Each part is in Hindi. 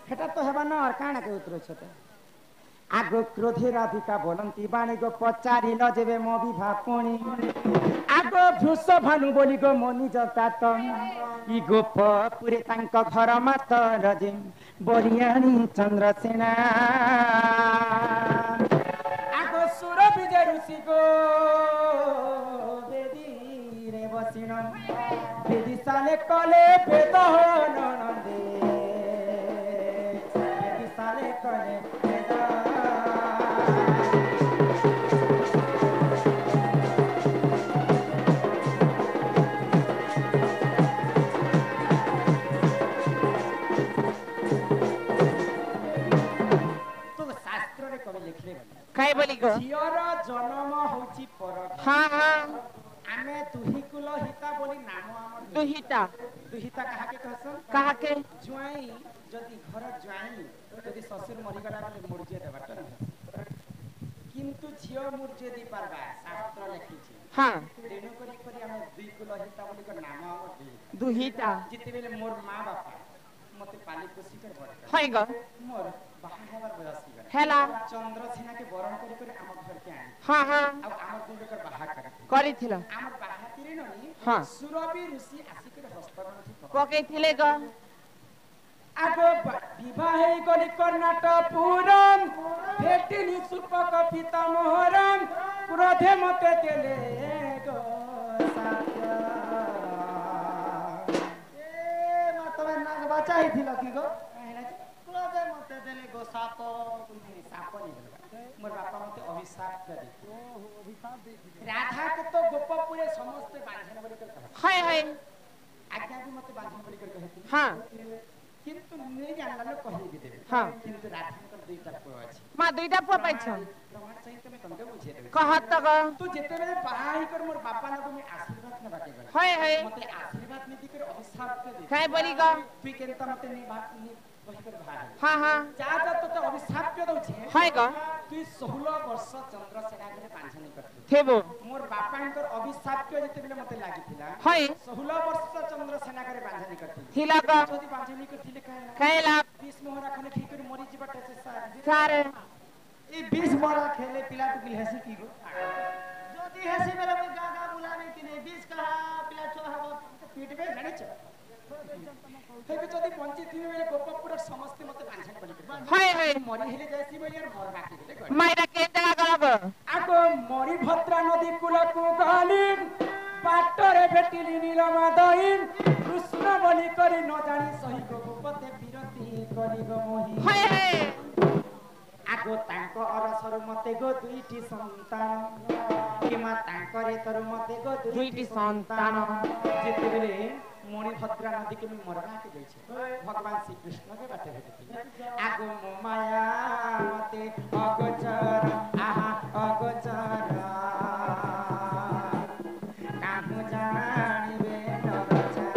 हेटा तो हेबा न और काना के उतरो छते आगो क्रोधे राधिका बोलंती बाणी गो पचारि ल जेबे मो विभा पुणी आगो भ्रुस भानु बोली गो मोनि जतात इ गोप पुरे तांक घर मात रजे बरियाणी चंद्रसेना आगो सुर विजय ऋषि गो बेदी रे बसिण बेदी साले कले बेद ननदे बेदी साले कले काय बोली गो झियर जन्म होची पर हां हां आमे दुही कुल हिता बोली नाम हमर दुहिता दुहिता कहा के कहसन कहा के जुआई जदि घर जुआई जदि ससुर मरि गला बोले मुर्जे देबा त किंतु झियो मुर्जे दी पारबा शास्त्र लिखी छी हां तेनु करी आमे दुही कुल हिता बोली को नाम हमर दुहिता जिते बेले मोर मां बापा मते पाली पोसी कर बड़ हाय गो मोर बाहा हेबार बयस गला हेला चंद्रसेना के बरण करी आम घर के आनी हां हां अब आम दुई कर बाहा करी थिला आम बाहा तिरे ननी हां सुरबी ऋषि आसी कर हस्तगंठी पके थिले गो आगो विवाहे गली कर्नाटपुरम भेटिनी सुपक पिता मोहरम क्रोधे मते देले गो सात्य ए मतबे नाग बचाई थिल की गो क्रोधे मते देले गो साप साप नहीं मोर बापा मते अभिशाप दे राधा के तो गोपपुरे समस्त बांधन बोली कर हाय हाय आज्ञा भी मते बांधन बोली कर कहती हां किंतु नहीं जानला न कहि भी देबे हां किंतु राधा कर दुईटा पुआ अछि मा दुईटा पुआ पाइछ प्रमाण सहित में तमके बुझे देबे कहत त गो तू जेते बेले बाहाई कर मोर बापा लगो में आशीर्वाद न बाटे गला हाय हाय मते आशीर्वाद नीति कर अभिशाप के दे काय बोली गो तू केनता मते नि बात नि कहि कर भाई हां हां जा जा तो अभिशाप के दउ छे हाय गो तू 16 वर्ष चंद्रसेना के बांधनी करथि थेबो मोर बापांकर अभिशाप के जेते बेले मते लागि थिला हाय 16 वर्ष चंद्रसेना करे बांधनी करथि थिला गो जदि बांधनी करथिले कायला कायला 20 मोहरा खने ठीक कर मरि जिबाटे से सारे ई 20 मोहरा खेले पिला तो किल हसी की गो जदि हसी बेले में गागा बुलावे कि नहीं 20 कहा पिला चो हबो पीटबे जानि छ हेबे जदि पंची थी बेले गोपपुर समस्त मते बांधन बलि हाय हाय मरि हेले जायसी बेले मोर बाकी देले मायरा के जगह गलब आगो मरि भद्रा नदी कुलकु गाली पाटरे भेटिली नीलमाधईन कृष्ण बलि करी न जानी सही गोपते विरति करी गो मोहि हाय हाय आगो तांको अरसरु मते गो दुईटी संतान किमा तांकरे तरु मते गो दुईटी संतान जेते बेले मणि भद्रा नदी के मरवा के जाय छे भगवान श्री कृष्ण के बाटे भेटति आगो मो माया मते अगोचर आहा अगोचर काहु जानिबे अगोचर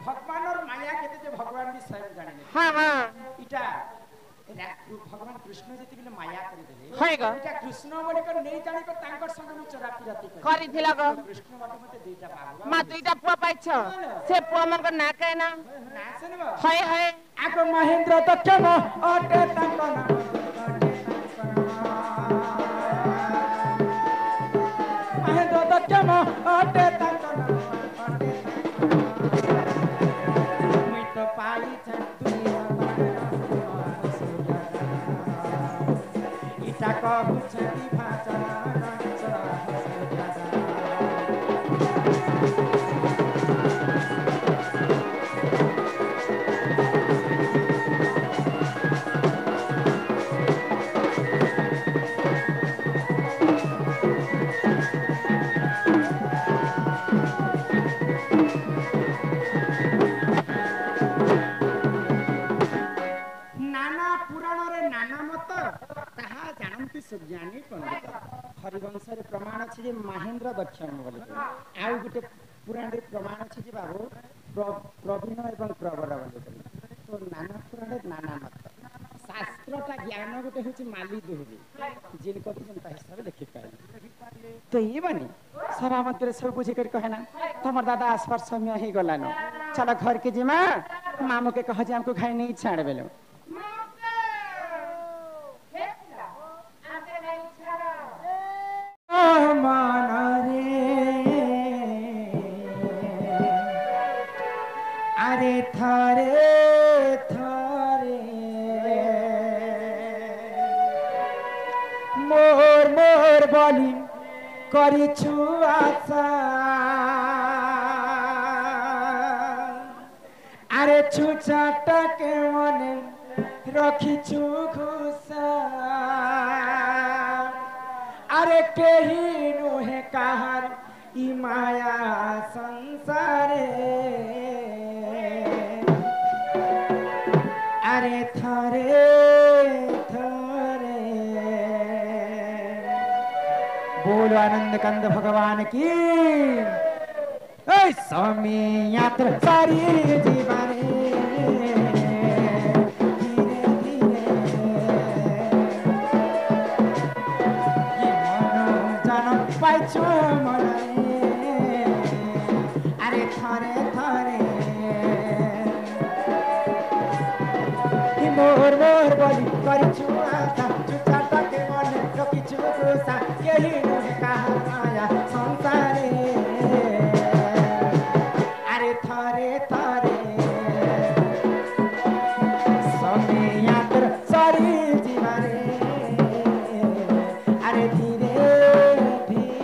भगवान और माया केते जे भगवान भी स्वयं जानिले हां हां इटा भगवान कृष्ण जेते बिले माया करि देले हाय गो इटा कृष्ण बडे कर नै जानि को तांकर संग में चरा पिराती करी थिला गो कृष्ण बाटे मते दुईटा बाबू मा दुईटा पुआ पाइछ से पुआ मन को ना के ना नासन बा हाय हाय आको महेंद्र दक्षम अटे तांको ना महेंद्र दक्षम अटे तांको ना मुई तो पाई चंतुई इटा कहू छति भाषा ज्ञानी पंडित हरिवंश प्रमाण अच्छे जे महेंद्र दक्षिण बोले आउ गोटे पुराण प्रमाण अच्छे जे बाबू प्रवीण एवं प्रवर बोले तो नाना पुराण नाना मत शास्त्रटा ज्ञान गोटे हूँ माली दुहरी जिन कभी जनता हिसाब लिखि पाए तो ये बनी सभा मध्य सब बुझे कर कहना तुम दादा आसपास समय ही गलान चल घर के जिमा मामू के कह जे हमको खाई नहीं छाड़ बेलो अरे थारे थारे मोर मोर बोली करिछु आशा अरे छुचाटाके मने रखिछु खुशा अरे केही नुहे काहार ई माया संसारे अरे थारे थारे बोलो आनंद कंद भगवान की स्वामी यात्रा सारी जीवारे धीरे धीरे ये मनो जान पाइछु मनाए अरे थारे थारे मोर मोर बोली करिछु आशा छुचाटाके मने रखिछु खुशा केही नुहे काहार माया संसारे अरे थारे थारे स्वामी यात्रा सारी जीवारे अरे धीरे धीरे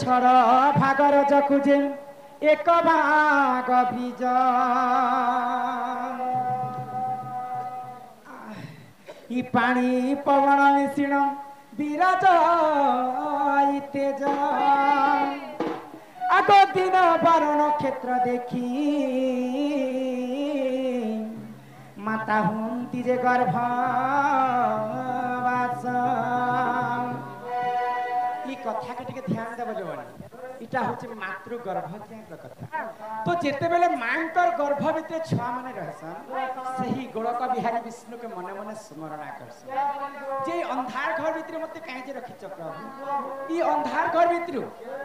छड़ भागर जखुजे एक भाग बीज ई पानी पवन मिश्रण विराज तेज आग दिन बारण क्षेत्र देखी माता हुंती जे गर्भवास कथा के टिके ध्यान देव जो इटा होचे मातृ गर्भ कथा तो जेते बेले मांकर गर्भ भितर छुआ माने रहसन सही गोलक बिहारी विष्णु के मने मने स्मरण करसन जे अंधार घर भितर मते काहे जे रखिछ प्रभु ई अंधार घर भितर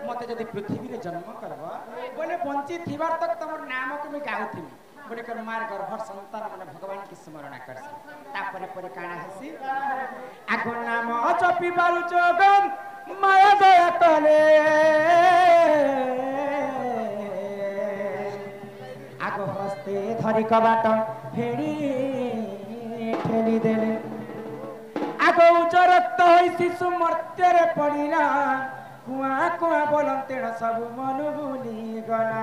मते जदी पृथ्वी रे जन्म करबा बोले बंची थिबार तक तमर नाम को मैं गाउथिमी बोले कर मार गर्भ संतान माने भगवान की स्मरण करसन तापरे परे काना हसी आगो नाम जपि बारु जोगन माया दया करे आगो हस्ते धरी कबाट फेरी ठेली देले आगो उजरक्त होई शिशु मर्त्यरे पड़िला कुआ कुआ बोलंतेण सब मनु भूली गला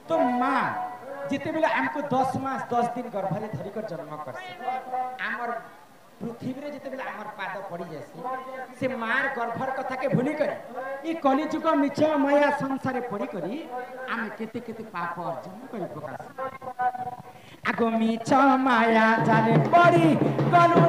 तो माँ जिते बेले हमको 10 मास 10 दिन गर्भले धरी कर जन्म करसे आमर पृथ्वी रे जिते बेले आमर पाद पड़ी जासी से मार गर्भर कथा के भूली करी ई कलिजुग मिछ माया संसार पड़ी करी आम केते केते पाप अर्जन करि प्रकाश आगो मिछ माया जाने पड़ी गलु